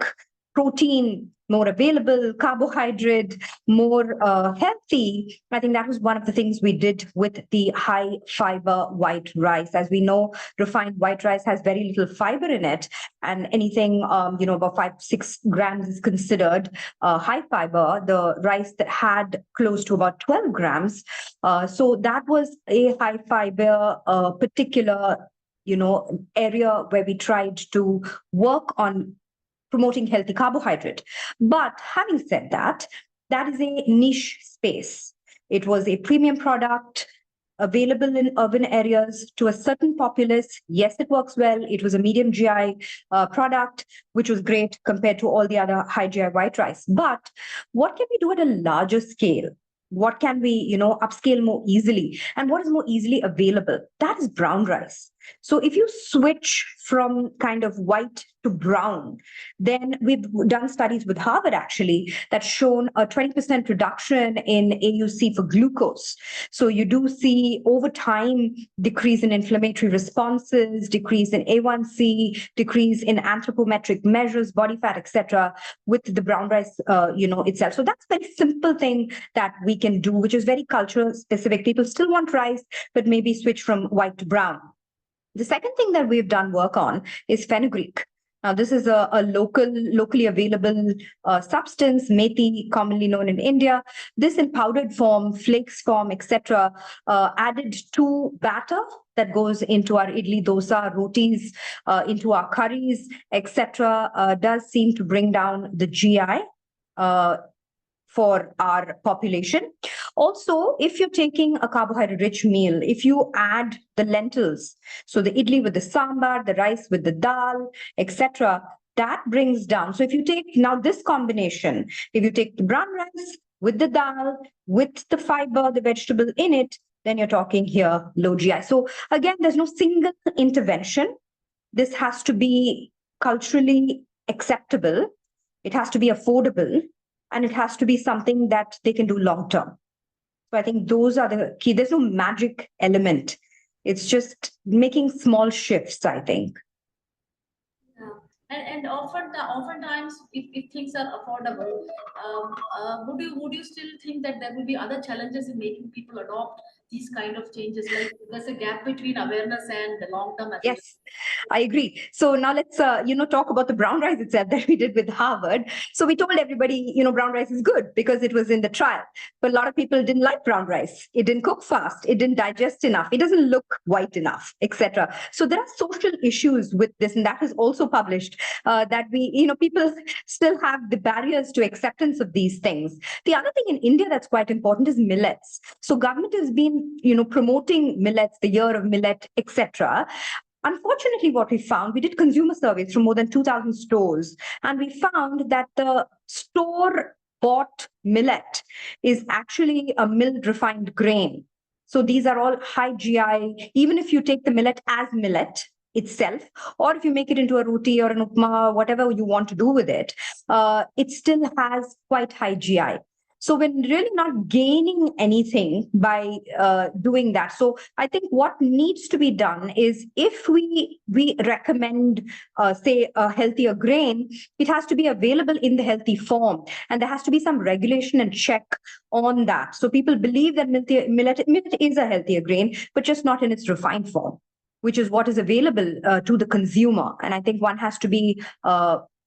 protein more available, carbohydrate more healthy, I think that was one of the things we did with the high fiber white rice. As we know, refined white rice has very little fiber in it, and anything about 5-6 grams is considered high fiber. The rice that had close to about 12 grams, so that was a high fiber particular area where we tried to work on promoting healthy carbohydrate. But having said that, that is a niche space. It was a premium product available in urban areas to a certain populace. Yes, it works well. It was a medium GI product, which was great compared to all the other high GI white rice. But what can we do at a larger scale? What can we, upscale more easily? And what is more easily available? That is brown rice. So if you switch from kind of white to brown, then we've done studies with Harvard actually that's shown a 20% reduction in AUC for glucose. So you do see over time decrease in inflammatory responses, decrease in A1C, decrease in anthropometric measures, body fat, etc., with the brown rice, itself. So that's a very simple thing that we can do, which is very cultural specific. People still want rice, but maybe switch from white to brown. The second thing that we've done work on is fenugreek. Now, this is a locally available substance, methi, commonly known in India. This in powdered form, flakes form, etc., added to batter that goes into our idli, dosa, rotis, into our curries, etc., does seem to bring down the GI for our population. Also, if you're taking a carbohydrate-rich meal, if you add the lentils, so the idli with the sambar, the rice with the dal, etc., that brings down. So if you take now this combination, if you take the brown rice with the dal, with the fiber, the vegetable in it, then you're talking here low GI. So again, there's no single intervention. This has to be culturally acceptable. It has to be affordable. And it has to be something that they can do long term. So I think those are the key. There's no magic element. It's just making small shifts, I think. Yeah. And oftentimes, if things are affordable, would you still think that there will be other challenges in making people adopt these kind of changes? Like there's a gap between awareness and the long-term effect. Yes, I agree. So now let's talk about the brown rice itself that we did with Harvard. So we told everybody, brown rice is good because it was in the trial. But a lot of people didn't like brown rice. It didn't cook fast. It didn't digest enough. It doesn't look white enough, etc. So there are social issues with this, and that is also published that people still have the barriers to acceptance of these things. The other thing in India that's quite important is millets. So government has been, promoting millets, the year of millet, etc. Unfortunately, what we found, we did consumer surveys from more than 2,000 stores, and we found that the store-bought millet is actually a milled refined grain. So these are all high GI, even if you take the millet as millet itself, or if you make it into a roti or an upma, whatever you want to do with it, it still has quite high GI. So we're really not gaining anything by doing that. So I think what needs to be done is, if we recommend, say, a healthier grain, it has to be available in the healthy form, and there has to be some regulation and check on that. So people believe that millet is a healthier grain, but just not in its refined form, which is what is available to the consumer. And I think one has to be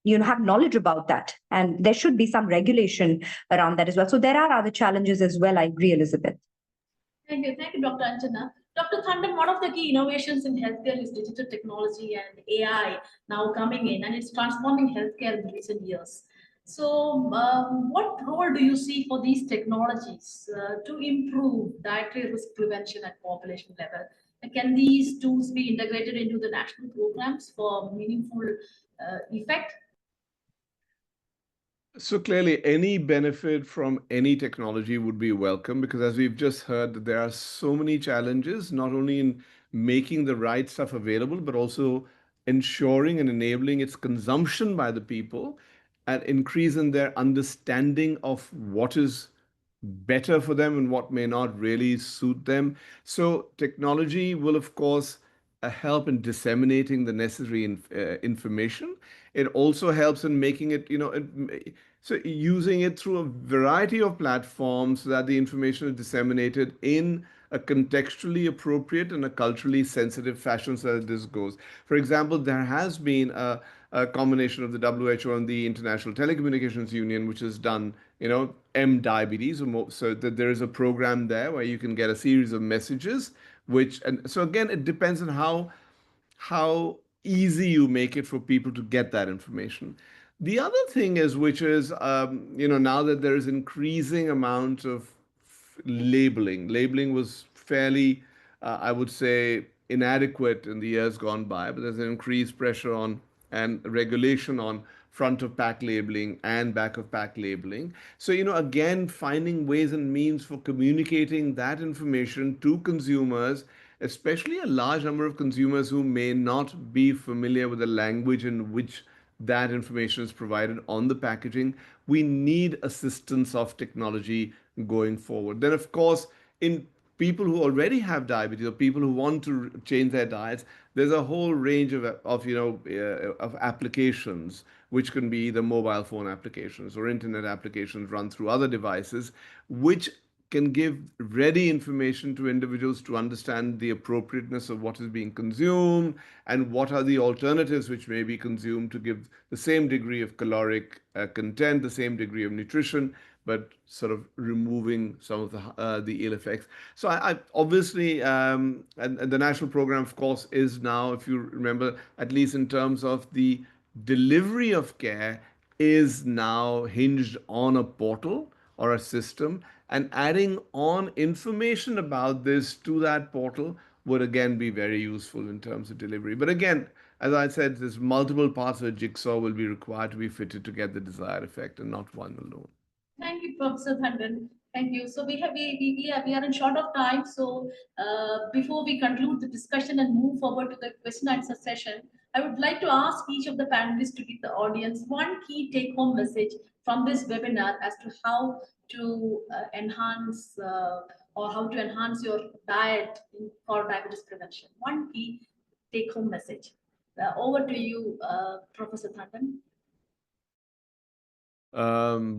have knowledge about that, and there should be some regulation around that as well. So there are other challenges as well. I agree, Elizabeth. Thank you, Dr. Anjana. Dr. Tandon, one of the key innovations in healthcare is digital technology and AI now coming in, and it's transforming healthcare in recent years. So, what role do you see for these technologies to improve dietary risk prevention at population level? And can these tools be integrated into the national programs for meaningful effect? So clearly, any benefit from any technology would be welcome, because as we've just heard, there are so many challenges, not only in making the right stuff available, but also ensuring and enabling its consumption by the people and increase in their understanding of what is better for them and what may not really suit them. So technology will, of course, help in disseminating the necessary information. It also helps in making it, so using it through a variety of platforms so that the information is disseminated in a contextually appropriate and a culturally sensitive fashion so that this goes. For example, there has been a combination of the WHO and the International Telecommunications Union, which has done, diabetes. So that there is a program there where you can get a series of messages, and so again, it depends on how easy you make it for people to get that information. The other thing is, which is, now that there is increasing amount of labeling. Labeling was fairly, I would say, inadequate in the years gone by, but there's an increased pressure on and regulation on front of pack labeling and back of pack labeling. So, again, finding ways and means for communicating that information to consumers, especially a large number of consumers who may not be familiar with the language in which that information is provided on the packaging. We need assistance of technology going forward. Then, of course, in people who already have diabetes or people who want to change their diets, there's a whole range of applications, which can be either mobile phone applications or internet applications run through other devices, which can give ready information to individuals to understand the appropriateness of what is being consumed and what are the alternatives which may be consumed to give the same degree of caloric content, the same degree of nutrition, but sort of removing some of the ill effects. So I obviously, and the national program, of course, is now, if you remember, at least in terms of the delivery of care, is now hinged on a portal or a system, and adding on information about this to that portal would again be very useful in terms of delivery. But again, as I said, there's multiple parts of a jigsaw will be required to be fitted to get the desired effect, and not one alone. Thank you, Professor Tandon. Thank you. So we are in short of time. So before we conclude the discussion and move forward to the question and answer session, I would like to ask each of the panelists to give the audience one key take-home message from this webinar as to how to enhance or how to enhance your diet for diabetes prevention. One key take-home message. Over to you, Professor Tandon.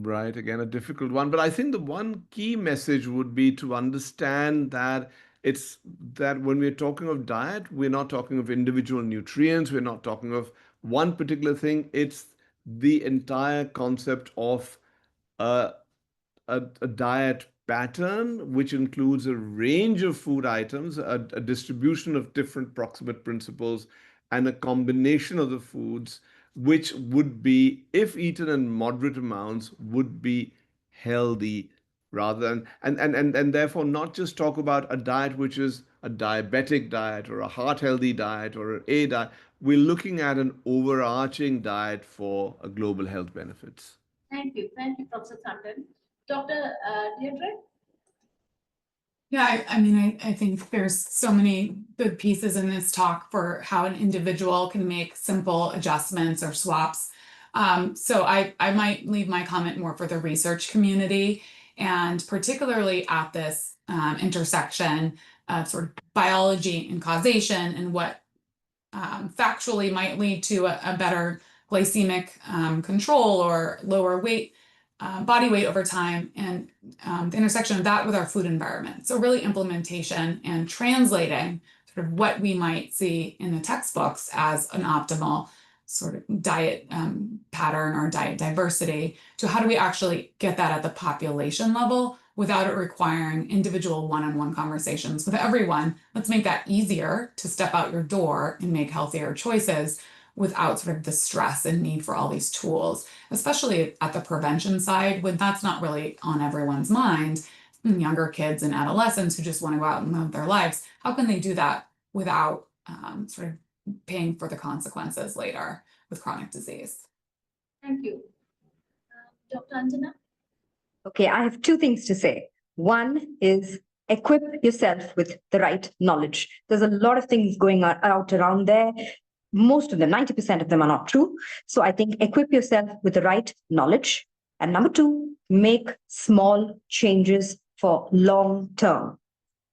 Right, again, a difficult one. But I think the one key message would be to understand that it's that when we're talking of diet, we're not talking of individual nutrients, we're not talking of one particular thing. It's the entire concept of a a diet pattern, which includes a range of food items, a distribution of different proximate principles, and a combination of the foods, which would be, if eaten in moderate amounts, would be healthy rather than, and therefore not just talk about a diet which is a diabetic diet or a heart healthy diet or a diet. We're looking at an overarching diet for a global health benefits. Thank you, Professor Tandon. Dr. Deirdre? Yeah, I mean, I think there's so many good pieces in this talk for how an individual can make simple adjustments or swaps. So I might leave my comment more for the research community, and particularly at this intersection of sort of biology and causation and what factually might lead to a better glycemic control or lower weight, body weight over time, and the intersection of that with our food environment. So really implementation and translating sort of what we might see in the textbooks as an optimal sort of diet pattern or diet diversity to how do we actually get that at the population level without it requiring individual one-on-one conversations with everyone. Let's make that easier to step out your door and make healthier choices without sort of the stress and need for all these tools, especially at the prevention side, when that's not really on everyone's mind. Younger kids and adolescents who just want to go out and live their lives, how can they do that without sort of paying for the consequences later with chronic disease? Thank you. Dr. Anjana? Okay, I have two things to say. One is equip yourself with the right knowledge. There's a lot of things going out around there. Most of them, 90% of them are not true. So I think equip yourself with the right knowledge. And number two, make small changes for long term.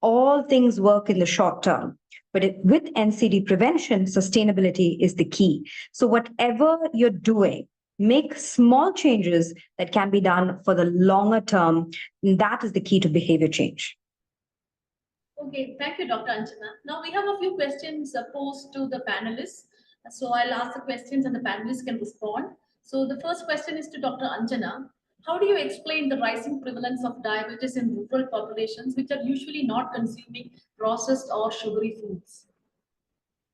All things work in the short term, but with NCD prevention, sustainability is the key. So whatever you're doing, make small changes that can be done for the longer term. That is the key to behavior change. Okay, thank you, Dr. Anjana. Now we have a few questions posed to the panelists. So I'll ask the questions and the panelists can respond. So the first question is to Dr. Anjana. How do you explain the rising prevalence of diabetes in rural populations, which are usually not consuming processed or sugary foods?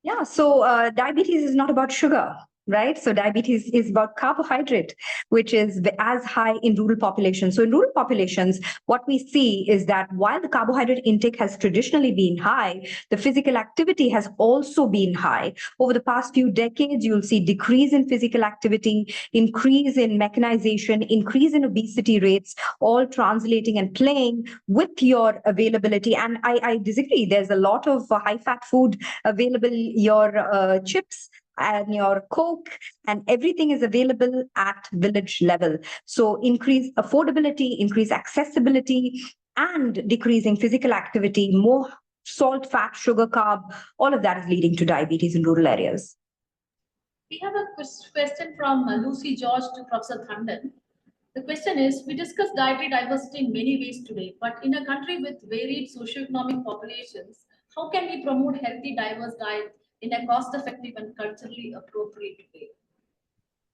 Yeah, so diabetes is not about sugar, right? So diabetes is about carbohydrate, which is as high in rural populations. So in rural populations, what we see is that while the carbohydrate intake has traditionally been high, the physical activity has also been high. Over the past few decades, you'll see decrease in physical activity, increase in mechanization, increase in obesity rates, all translating and playing with your availability. And I disagree. There's a lot of high-fat food available, your chips and your Coke, and everything is available at village level. So increase affordability, increase accessibility, and decreasing physical activity, more salt, fat, sugar, carb, all of that is leading to diabetes in rural areas. We have a question from Lucy George to Professor Tandon. The question is, we discuss dietary diversity in many ways today, but in a country with varied socioeconomic populations, how can we promote healthy, diverse diet in a cost-effective and culturally appropriate way?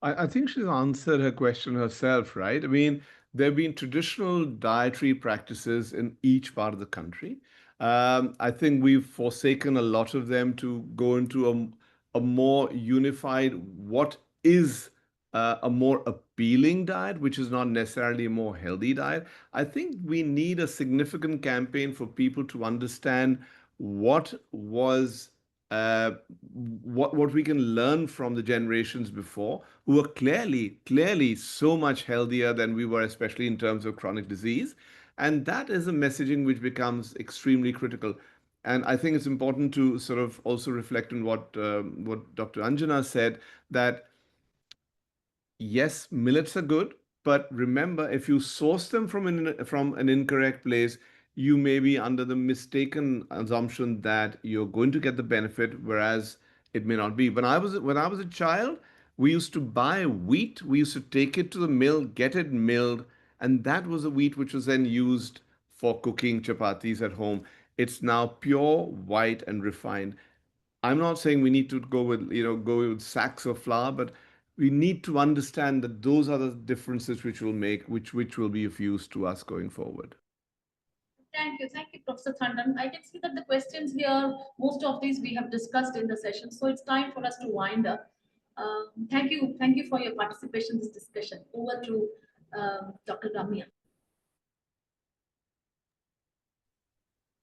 I think she's answered her question herself, right? I mean, there have been traditional dietary practices in each part of the country. I think we've forsaken a lot of them to go into a more unified, what is a more appealing diet, which is not necessarily a more healthy diet. I think we need a significant campaign for people to understand what was what we can learn from the generations before, who were clearly so much healthier than we were, especially in terms of chronic disease. And that is a messaging which becomes extremely critical. And I think it's important to sort of also reflect on what Dr. Anjana said, that yes, millets are good, but remember, if you source them from an incorrect place, you may be under the mistaken assumption that you're going to get the benefit, whereas it may not be. When I was a child, we used to buy wheat, we used to take it to the mill, get it milled, and that was the wheat which was then used for cooking chapatis at home. It's now pure, white, and refined. I'm not saying we need to go with sacks of flour, but we need to understand that those are the differences which will be of use to us going forward. Thank you, Professor Tandon. I can see that the questions here, most of these we have discussed in the session, so it's time for us to wind up. Thank you for your participation in this discussion. Over to Dr. Ramya.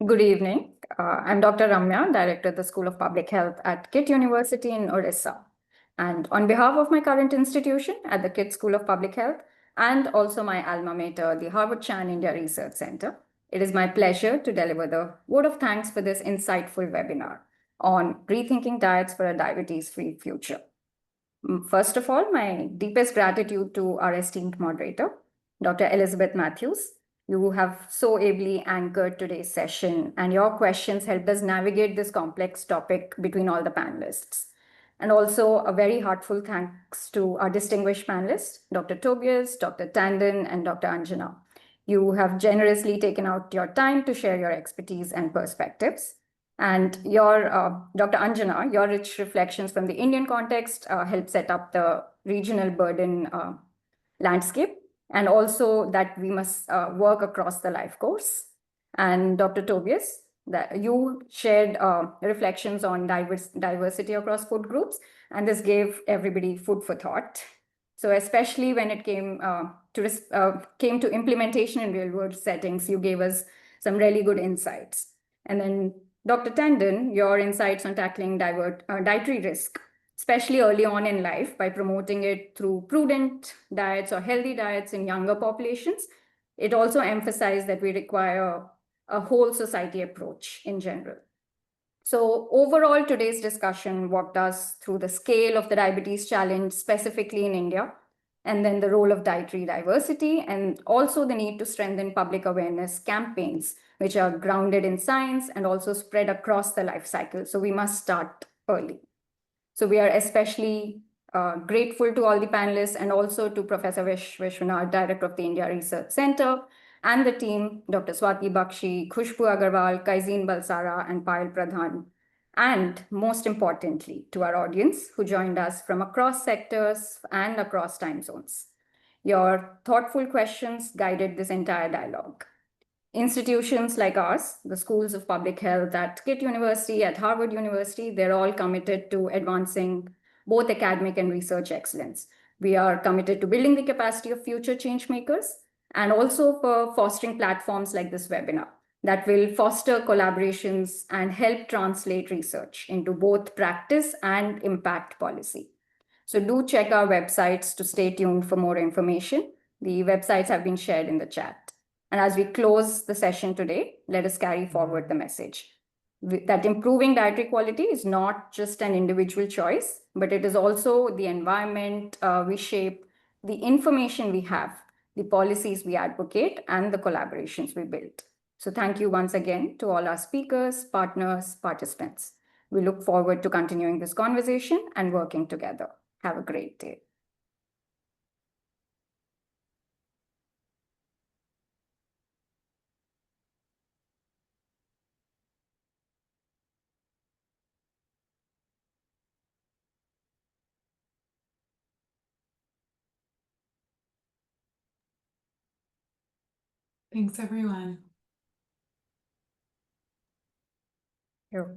Good evening. I'm Dr. Ramya, Director of the School of Public Health at KIIT University in Odisha. And on behalf of my current institution at the KIIT School of Public Health, and also my alma mater, the Harvard Chan India Research Center, It is my pleasure to deliver the vote of thanks for this insightful webinar on rethinking diets for a diabetes-free future. First of all, my deepest gratitude to our esteemed moderator, Dr. Elizabeth Matthews. You have so ably anchored today's session, and your questions helped us navigate this complex topic between all the panelists. And also a very heartfelt thanks to our distinguished panelists, Dr. Tobias, Dr. Tandon, and Dr. Anjana. You have generously taken out your time to share your expertise and perspectives. And your, Dr. Anjana, your rich reflections from the Indian context help set up the regional burden landscape, and also that we must work across the life course. And Dr. Tobias, that you shared reflections on diversity across food groups, and this gave everybody food for thought. So especially when it came to implementation in real world settings, you gave us some really good insights. And then Dr. Tandon, your insights on tackling dietary risk, especially early on in life, by promoting it through prudent diets or healthy diets in younger populations. It also emphasized that we require a whole society approach in general. So overall, today's discussion walked us through the scale of the diabetes challenge, specifically in India, and then the role of dietary diversity, and also the need to strengthen public awareness campaigns, which are grounded in science and also spread across the life cycle. So we must start early. So we are especially grateful to all the panelists and also to Professor Vishwanath, Director of the India Research Center, and the team, Dr. Swati Bakshi, Khushbu Agarwal, Kaizeen Balsara, and Payal Pradhan. And most importantly, to our audience who joined us from across sectors and across time zones. Your thoughtful questions guided this entire dialogue. Institutions like ours, the schools of public health at KIIT University, at Harvard University, they're all committed to advancing both academic and research excellence. We are committed to building the capacity of future change makers, and also for fostering platforms like this webinar that will foster collaborations and help translate research into both practice and impact policy. So do check our websites to stay tuned for more information. The websites have been shared in the chat. And as we close the session today, let us carry forward the message that improving dietary quality is not just an individual choice, but it is also the environment we shape, the information we have, the policies we advocate, and the collaborations we build. So thank you once again to all our speakers, partners, participants. We look forward to continuing this conversation and working together. Have a great day. Thanks, everyone. Here.